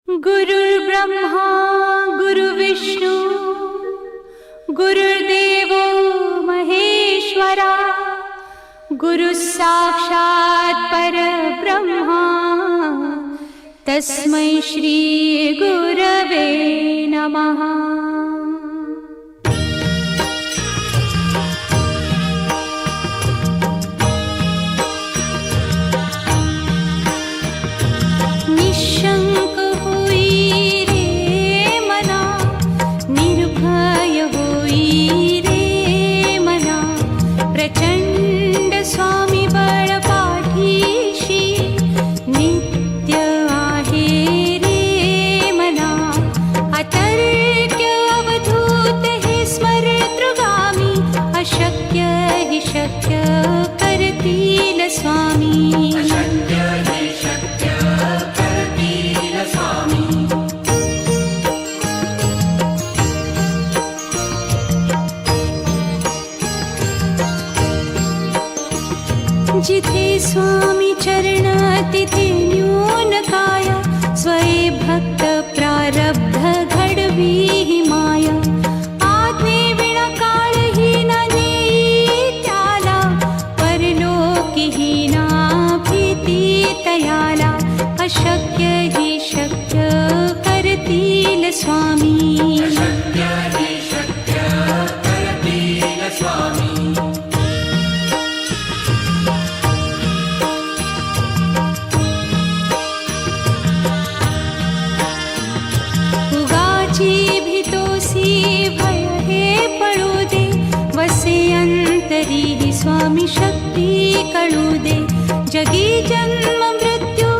गुरुर्ब्रह्मा गुरुर्विष्णू गुरुर्देवो महेश्वरा गुरुः साक्षात् परब्रह्मा तस्मै श्री गुरवे नमः। निशंक होई रे मना, निर्भय होई रे मना, प्रचंड स्वामी बळ पाठीशी नित्य आहे रे मना। अतर्क्य अवधूत हे स्मरतृगामी, अशक्य हि शक्य करतील स्वामी। जिथे स्वामी चरण तिथे न्यून काया, स्वये भक्त प्रारब्ध घडवी ही माया। आज्ञे विना काळही न नेई त्याला, परलोकी ही ना भीती तयाला। अशक्य ही शक्य करतील स्वामी। अंतरी ही स्वामी शक्ती कळू दे। जगी जन्म मृत्यू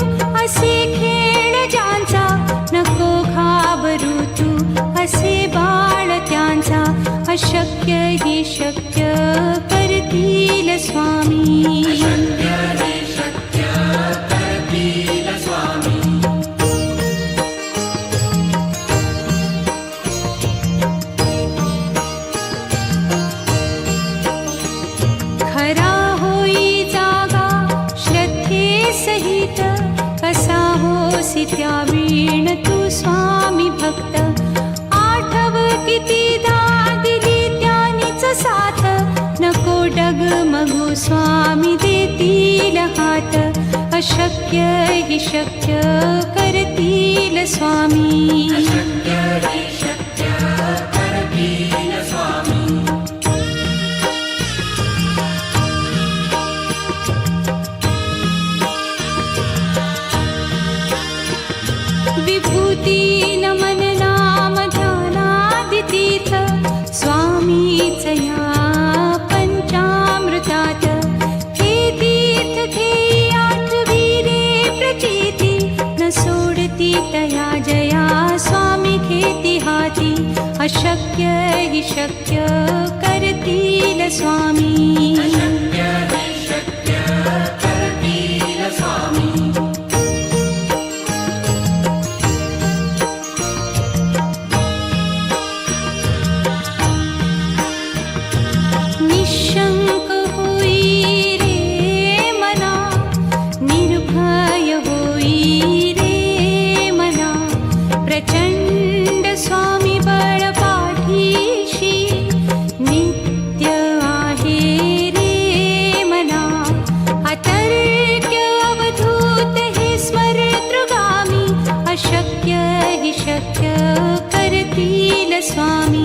असे खेळ ज्यांचा, नको घाबरू तू असे बाळ त्यांचा। अशक्य ही शक्य करतील स्वामी। खरा होई जागा श्रद्धे सहित, कसा होसी त्या वीण तू स्वामी भक्त। आठव कितीदा दिली त्यानीच साथ, नको डगमगू स्वामी देतील हात। अशक्य हि शक्य करतील स्वामी। विभूती नमन नाम ध्यानादितीर्थ, स्वामीच या पंचामृतात। हे तीर्थ घेई आठवी रे प्रचिती, न सोडती तया जया स्वामी घेती हाती। अशक्य हि शक्य करतील स्वामी। निशंक होई रे मना, निर्भय होई रे मना, प्रचंड स्वामी बळ पाठीशी नित्य आहे रे मना। अतर्क्य अवधूत हे स्मरतृगामी, अशक्य हि शक्य करतील स्वामी।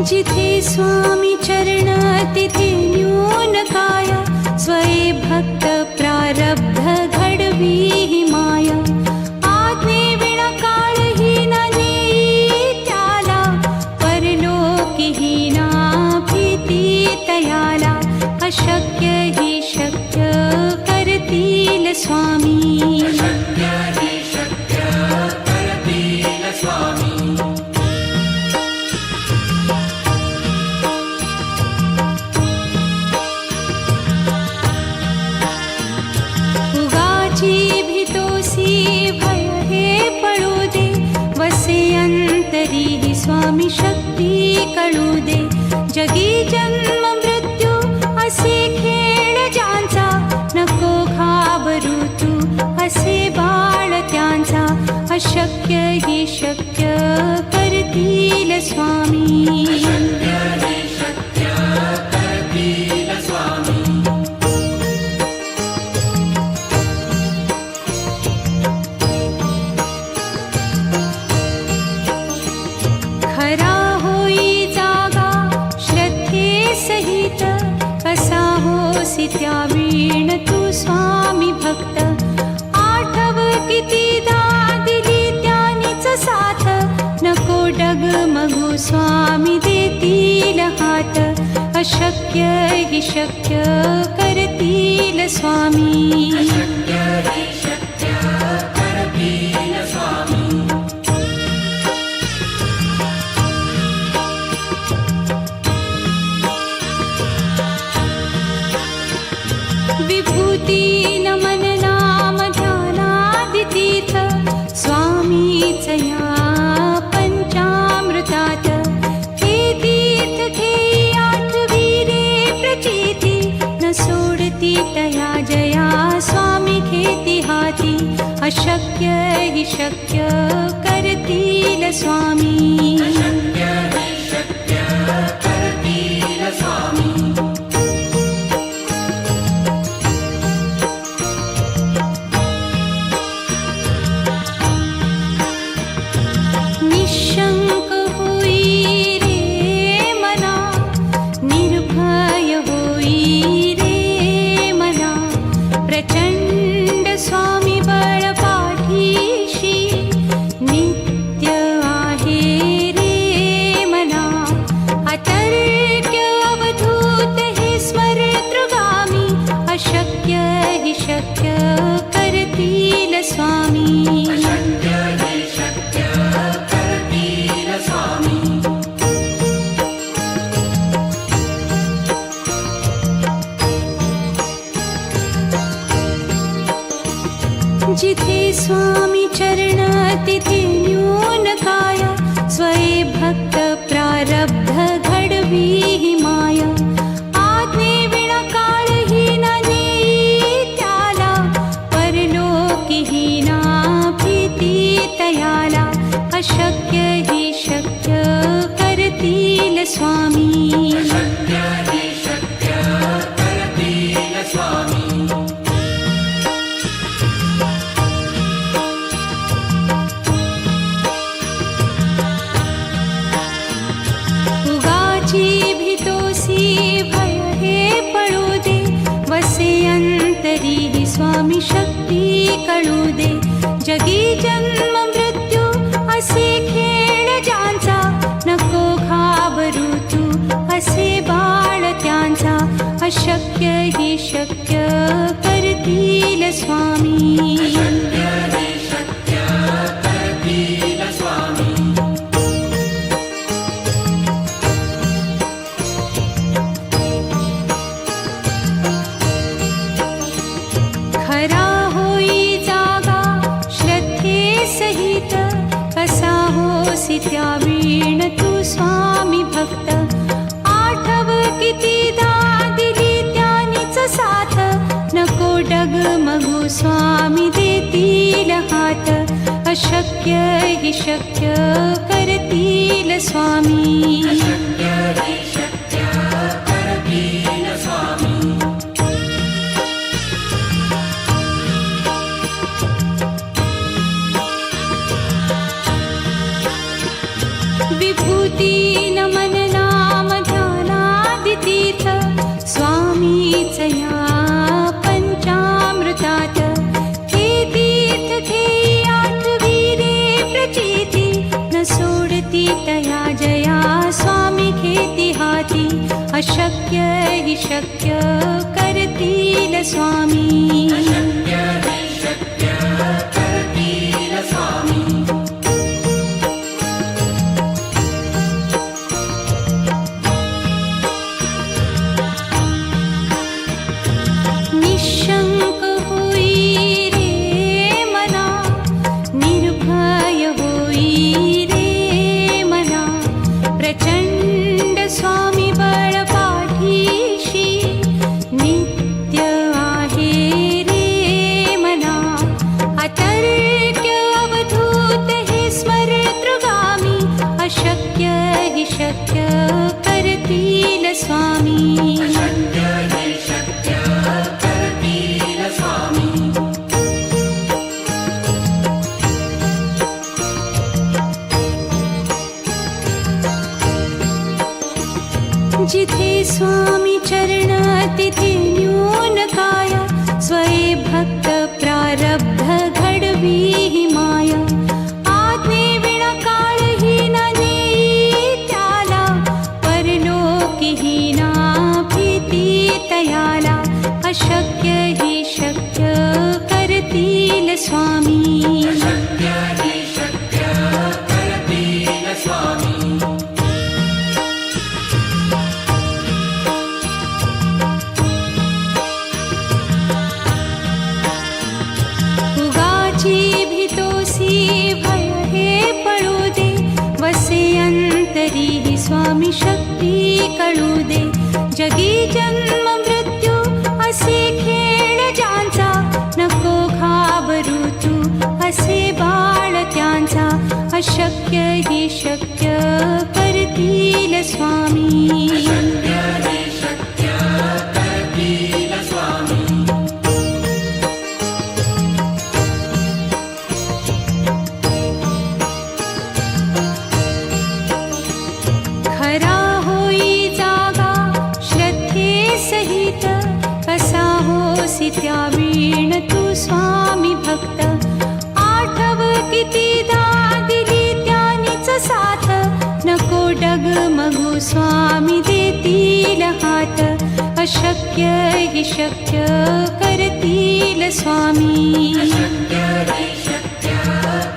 जिथे स्वामी चरण तिथे न्यून काया, स्वये भक्त प्रारब्ध घडवी ही माया। आज्ञे विना काळही न नेई त्याला, परलोकी ही ना भीती तयाला। अशक्य ही शक्य करतील स्वामी। उगाची भीतोसी भय हे पळू दे, वसे अंत तरीही स्वामी शक्ती कळू दे. जगी जन्म मृत्यू असे खेळ ज्यांचा, नको घाबरू तू असे बाळ त्यांचा. अशक्य ही शक्य करतील स्वामी. खरा होई जागा श्रद्धे सहित, कसा होसी त्या वीण तू स्वामी भक्त. आठव कितीदा दिली त्यानीच साथ, नको डगमगू स्वामी देतील हात. अशक्य ही शक्य करतील स्वामी. विभूती नमन नाम ध्यानादितीर्थ, स्वामीच या पंचामृतात. हे तीर्थ घेई आठवी रे प्रचिती, न सोडती तया जया स्वामी घेती हाती. अशक्य ही शक्य करतील स्वामी. निशंक होई रे मना, निर्भय होई रे मना. प्रचंड स्वामी बळ पाठीशी, नित्य आहे रे मना. अतर्क्य अवधूत हे स्मरतृगामी, अशक्य हि शक्य करतील स्वामी. जिथे स्वामी चरण तिथे न्यून काया, स्वये भक्त प्रारब्ध घडवी ही माया. आज्ञे विना काळही न नेई त्याला, परलोकीही ना भीती तयाला. अशक्य ही शक्य करतील स्वामी. भीतोसी भय हे पळू दे, वसे अंतरी ही स्वामी शक्ती कळू दे. जगी जन्म मृत्यू असे खेळ ज्यांचा, नको घाबरू तू असे बाळ त्यांचा. अशक्य ही शक्य करतील स्वामी. खरा होई जागा श्रद्धे सहित, कसा होसी त्या वीण तू स्वामी भक्त. आठव कितीदा दिली त्यानीच साथ, नको डगमगू स्वामी देतील हात. अशक्य हि शक्य करतील स्वामी. विभूती नमन नाम ध्यानादितीर्थ, स्वामीच या पंचामृतात. हे तीर्थ घेई आठवी रे प्रचिती, न सोडती तया जया स्वामी घेती हाती. अशक्य हि शक्य करतील स्वामी. निशंक होई रे मना, निर्भय होई रे शक्य करतील स्वामी. अशक्य हि शक्य करतील स्वामी. जिथे स्वामी चरण तिथे न्यून काया. स्वये भक्त प्रारब्ध घडवी ही माया. आज्ञे विना काळही न नेई त्याला. परलोकीही ना भीती तयाला. अशक्य हि शक्य करतील स्वामी. अशक्य हि शक्य करतील स्वामी. भय हे पळू दे. वसे अंतरी ही स्वामी शक्ती कळू दे. जगी जन्म मृत्यू असे खेळ ज्यांचा. नको घाबरू तू असे बाळ त्यांचा. अशक्य हि शक्य करतील स्वामी. अशक्य हि शक्य करतील स्वामी. खरा होई जागा श्रद्धे सहित. कसा होसी त्या वीण तू स्वामी भक्त. आठव कितीदा दिली त्यानीच साथ. नको डगमगू स्वामी देतील हात. अशक्य हि शक्य करतील स्वामी. अशक्य हि शक्य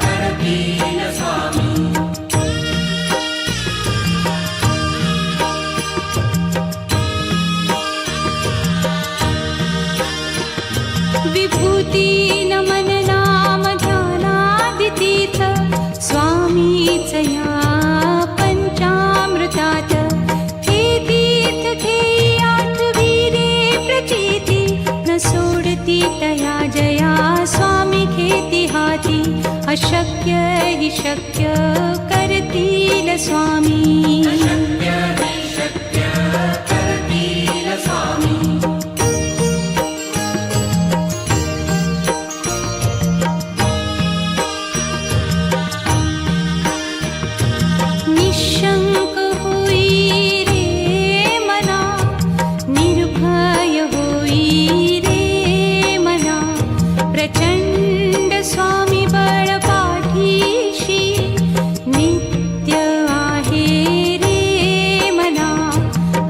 करतील स्वामी. विभूती नमन नाम ध्यानादितीर्थ. स्वामीच या पंचामृतात. हे तीर्थ घेई आठवी रे प्रचिती. न सोडती तया जया स्वामी घेती हाती. अशक्य हि शक्य करतील स्वामी. अशक्य हि शक्य करतील स्वामी. निशंक होई रे मना. निर्भय होई रे मना. प्रचंड स्वामी बळ पाठीशी. नित्य आहे रे मना.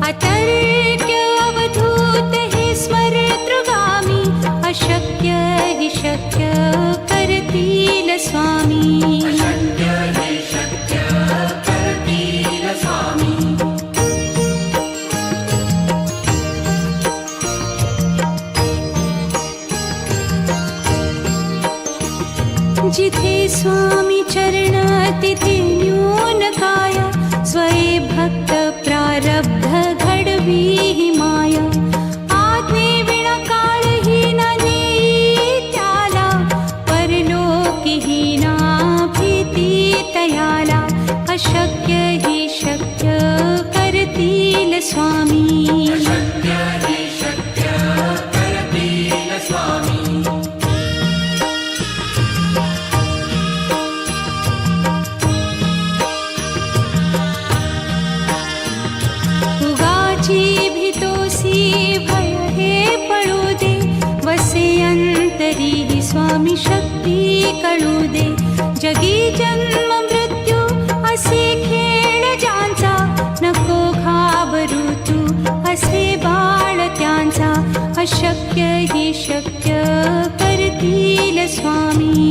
अतर्क्य अवधूत हे स्मरतृगामी. अशक्य हि शक्य करतील स्वामी. अशक्य हि शक्य करतील स्वामी. जिथे स्वामी चरण तिथे न्यून काया. स्वये भक्त प्रारब्ध घडवी ही माया. आज्ञे विना काळही न नेई त्याला. परलोकीही ना भीती तयाला. अशक्य हि शक्य करतील स्वामी. अशक्य हि शक्य करतील स्वामी. उगाची भीतोसी भय हे पळू दे. वसे अंतरी ही स्वामी शक्ती कळू दे. जगी जन्म मृत्यू असे खेळ ज्यांचा. नको घाबरू तू असे बाळ त्यांचा. अशक्य हि शक्य करतील स्वामी.